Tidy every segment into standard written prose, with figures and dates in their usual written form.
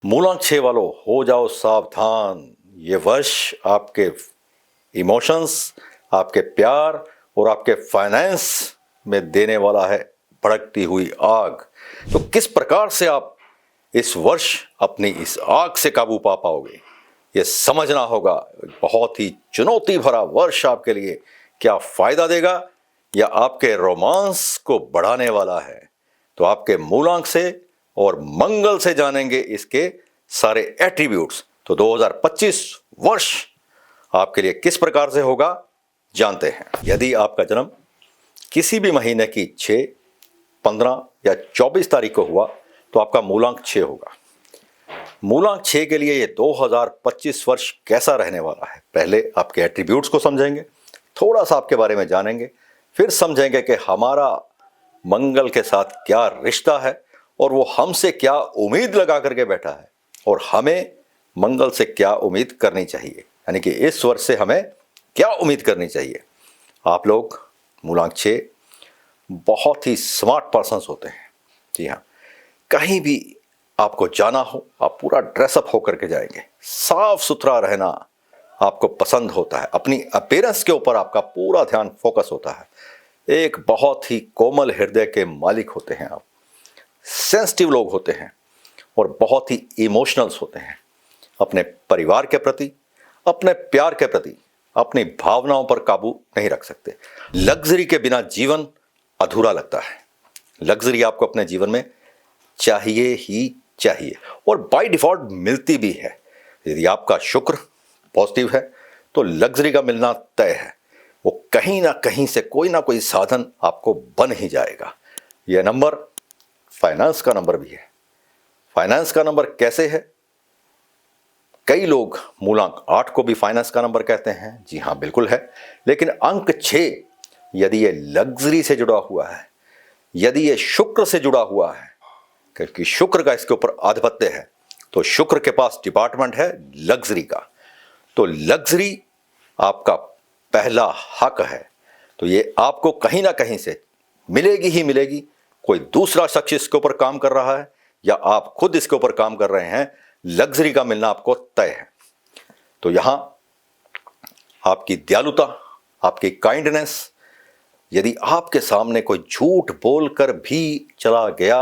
मूलांक 6 वालों, हो जाओ सावधान। ये वर्ष आपके इमोशंस, आपके प्यार और आपके फाइनेंस में देने वाला है भड़कती हुई आग। तो किस प्रकार से आप इस वर्ष अपनी इस आग से काबू पा पाओगे, ये समझना होगा। बहुत ही चुनौती भरा वर्ष आपके लिए क्या फायदा देगा या आपके रोमांस को बढ़ाने वाला है, तो आपके मूलांक से और मंगल से जानेंगे इसके सारे एट्रीब्यूट्स। तो 2025 वर्ष आपके लिए किस प्रकार से होगा जानते हैं। यदि आपका जन्म किसी भी महीने की 6, 15 या 24 तारीख को हुआ तो आपका मूलांक 6 होगा। मूलांक 6 के लिए ये 2025 वर्ष कैसा रहने वाला है, पहले आपके एट्रीब्यूट्स को समझेंगे, थोड़ा सा आपके बारे में जानेंगे, फिर समझेंगे कि हमारा मंगल के साथ क्या रिश्ता है और वो हमसे क्या उम्मीद लगा करके बैठा है और हमें मंगल से क्या उम्मीद करनी चाहिए, यानी कि इस वर्ष से हमें क्या उम्मीद करनी चाहिए। आप लोग मूलांक 6 बहुत ही स्मार्ट पर्सन्स होते हैं। जी हाँ, कहीं भी आपको जाना हो आप पूरा ड्रेसअप होकर के जाएंगे। साफ सुथरा रहना आपको पसंद होता है, अपनी अपीयरेंस के ऊपर आपका पूरा ध्यान फोकस होता है। एक बहुत ही कोमल हृदय के मालिक होते हैं आप, सेंसिटिव लोग होते हैं और बहुत ही इमोशनल्स होते हैं। अपने परिवार के प्रति, अपने प्यार के प्रति, अपनी भावनाओं पर काबू नहीं रख सकते। लग्जरी के बिना जीवन अधूरा लगता है। लग्जरी आपको अपने जीवन में चाहिए ही चाहिए और बाय डिफॉल्ट मिलती भी है। यदि आपका शुक्र पॉजिटिव है तो लग्जरी का मिलना तय है। वो कहीं ना कहीं से कोई ना कोई साधन आपको बन ही जाएगा। यह नंबर फाइनेंस का नंबर भी है। फाइनेंस का नंबर कैसे है? कई लोग मूलांक 8 को भी फाइनेंस का नंबर कहते हैं। जी हाँ, बिल्कुल है। लेकिन अंक 6 यदि ये लग्जरी से जुड़ा हुआ है, यदि ये शुक्र से जुड़ा हुआ है, क्योंकि शुक्र का इसके ऊपर आधिपत्य है, तो शुक्र के पास डिपार्टमेंट है लग्जरी का, तो लग्जरी आपका पहला हक है। तो ये आपको कहीं ना कहीं से मिलेगी ही मिलेगी। कोई दूसरा शख्स इसके ऊपर काम कर रहा है या आप खुद इसके ऊपर काम कर रहे हैं, लग्जरी का मिलना आपको तय है। तो यहां आपकी दयालुता, आपकी काइंडनेस, यदि आपके सामने कोई झूठ बोलकर भी चला गया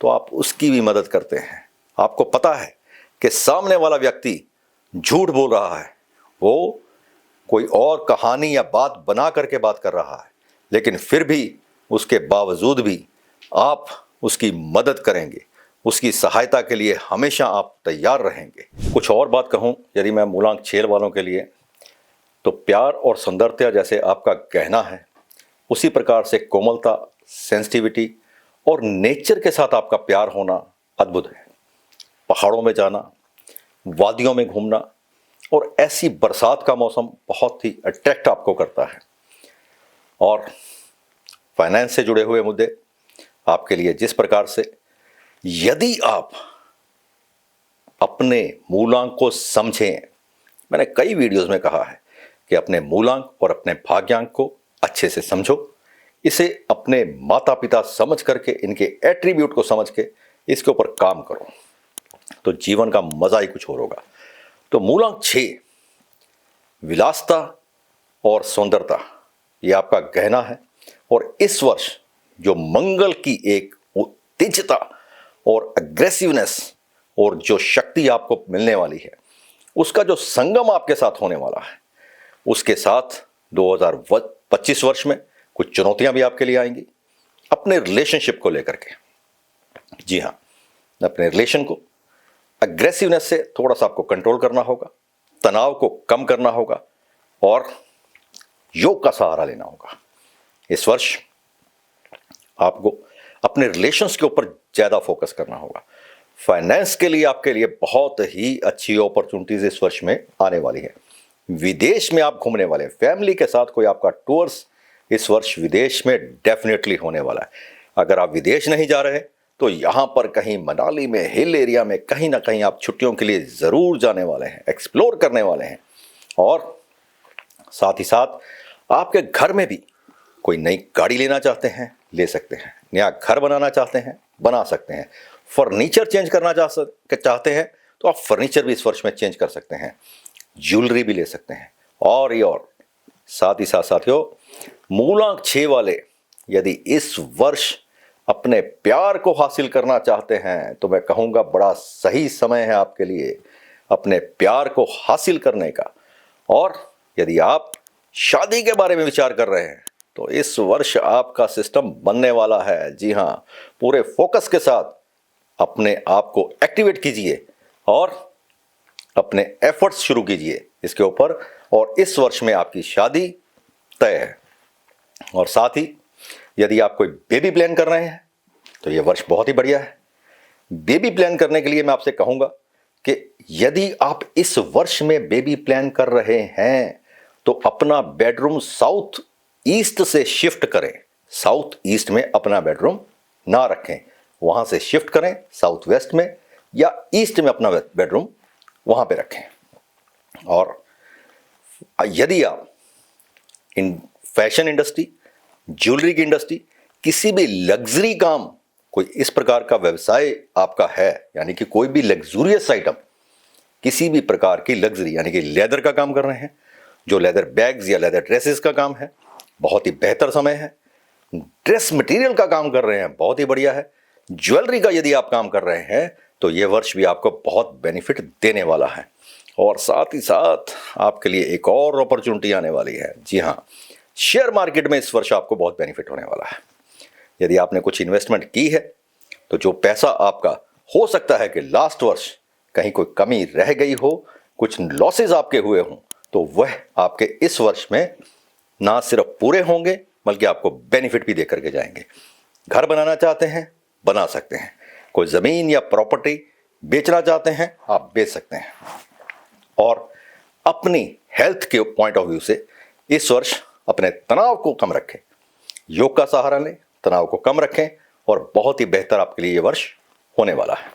तो आप उसकी भी मदद करते हैं। आपको पता है कि सामने वाला व्यक्ति झूठ बोल रहा है, वो कोई और कहानी या बात बना करके बात कर रहा है, लेकिन फिर भी उसके बावजूद भी आप उसकी मदद करेंगे, उसकी सहायता के लिए हमेशा आप तैयार रहेंगे। कुछ और बात कहूं यदि मैं मूलांक 6 वालों के लिए, तो प्यार और सुंदरता जैसे आपका गहना है, उसी प्रकार से कोमलता, सेंसिटिविटी और नेचर के साथ आपका प्यार होना अद्भुत है। पहाड़ों में जाना, वादियों में घूमना और ऐसी बरसात का मौसम बहुत ही अट्रैक्ट आपको करता है। और फाइनेंस से जुड़े हुए मुद्दे आपके लिए जिस प्रकार से, यदि आप अपने मूलांक को समझें, मैंने कई वीडियोस में कहा है कि अपने मूलांक और अपने भाग्यांक को अच्छे से समझो, इसे अपने माता पिता समझ करके, इनके एट्रीब्यूट को समझ के इसके ऊपर काम करो, तो जीवन का मजा ही कुछ और होगा। तो मूलांक 6 विलासता और सुंदरता, ये आपका गहना है। और इस वर्ष जो मंगल की एक उत्तेजता और अग्रेसिवनेस और जो शक्ति आपको मिलने वाली है, उसका जो संगम आपके साथ होने वाला है, उसके साथ 2025 वर्ष में कुछ चुनौतियां भी आपके लिए आएंगी अपने रिलेशनशिप को लेकर के। जी हाँ, अपने रिलेशन को अग्रेसिवनेस से थोड़ा सा आपको कंट्रोल करना होगा, तनाव को कम करना होगा और योग का सहारा लेना होगा। इस वर्ष आपको अपने रिलेशंस के ऊपर ज्यादा फोकस करना होगा। फाइनेंस के लिए आपके लिए बहुत ही अच्छी अपॉर्चुनिटीज इस वर्ष में आने वाली है। विदेश में आप घूमने वाले, फैमिली के साथ कोई आपका टूर्स इस वर्ष विदेश में डेफिनेटली होने वाला है। अगर आप विदेश नहीं जा रहे तो यहां पर कहीं मनाली में, हिल एरिया में कहीं ना कहीं आप छुट्टियों के लिए जरूर जाने वाले हैं, एक्सप्लोर करने वाले हैं। और साथ ही साथ आपके घर में भी कोई नई गाड़ी लेना चाहते हैं, ले सकते हैं। नया घर बनाना चाहते हैं, बना सकते हैं। फर्नीचर चेंज करना चाहते हैं तो आप फर्नीचर भी इस वर्ष में चेंज कर सकते हैं, ज्वेलरी भी ले सकते हैं। और साथ ही साथ साथियों, मूलांक 6 वाले यदि इस वर्ष अपने प्यार को हासिल करना चाहते हैं तो मैं कहूँगा बड़ा सही समय है आपके लिए अपने प्यार को हासिल करने का। और यदि आप शादी के बारे में विचार कर रहे हैं तो इस वर्ष आपका सिस्टम बनने वाला है। जी हाँ, पूरे फोकस के साथ अपने आप को एक्टिवेट कीजिए और अपने एफर्ट्स शुरू कीजिए इसके ऊपर, और इस वर्ष में आपकी शादी तय है। और साथ ही यदि आप कोई बेबी प्लान कर रहे हैं तो यह वर्ष बहुत ही बढ़िया है। बेबी प्लान करने के लिए मैं आपसे कहूंगा कि यदि आप इस वर्ष में बेबी प्लान कर रहे हैं तो अपना बेडरूम साउथ ईस्ट से शिफ्ट करें। साउथ ईस्ट में अपना बेडरूम ना रखें, वहां से शिफ्ट करें साउथ वेस्ट में या ईस्ट में अपना बेडरूम वहां पे रखें। और यदि आप इन फैशन इंडस्ट्री, ज्वेलरी की इंडस्ट्री, किसी भी लग्जरी काम, कोई इस प्रकार का व्यवसाय आपका है, यानी कि कोई भी लग्जूरियस आइटम, किसी भी प्रकार की लग्जरी यानी कि लेदर का काम कर रहे हैं, जो लेदर बैग्स या लेदर ड्रेसेस का काम है, बहुत ही बेहतर समय है। ड्रेस मटेरियल का काम कर रहे हैं, बहुत ही बढ़िया है। ज्वेलरी का यदि आप काम कर रहे हैं तो यह वर्ष भी आपको बहुत बेनिफिट देने वाला है। और साथ ही साथ आपके लिए एक और अपॉर्चुनिटी आने वाली है। जी हाँ, शेयर मार्केट में इस वर्ष आपको बहुत बेनिफिट होने वाला है। यदि आपने कुछ इन्वेस्टमेंट की है तो जो पैसा आपका हो सकता है कि लास्ट वर्ष कहीं कोई कमी रह गई हो, कुछ लॉसेज आपके हुए हों, तो वह आपके इस वर्ष में ना सिर्फ पूरे होंगे बल्कि आपको बेनिफिट भी दे करके जाएंगे। घर बनाना चाहते हैं, बना सकते हैं। कोई ज़मीन या प्रॉपर्टी बेचना चाहते हैं, आप बेच सकते हैं। और अपनी हेल्थ के पॉइंट ऑफ व्यू से इस वर्ष अपने तनाव को कम रखें, योग का सहारा लें, तनाव को कम रखें और बहुत ही बेहतर आपके लिए ये वर्ष होने वाला है।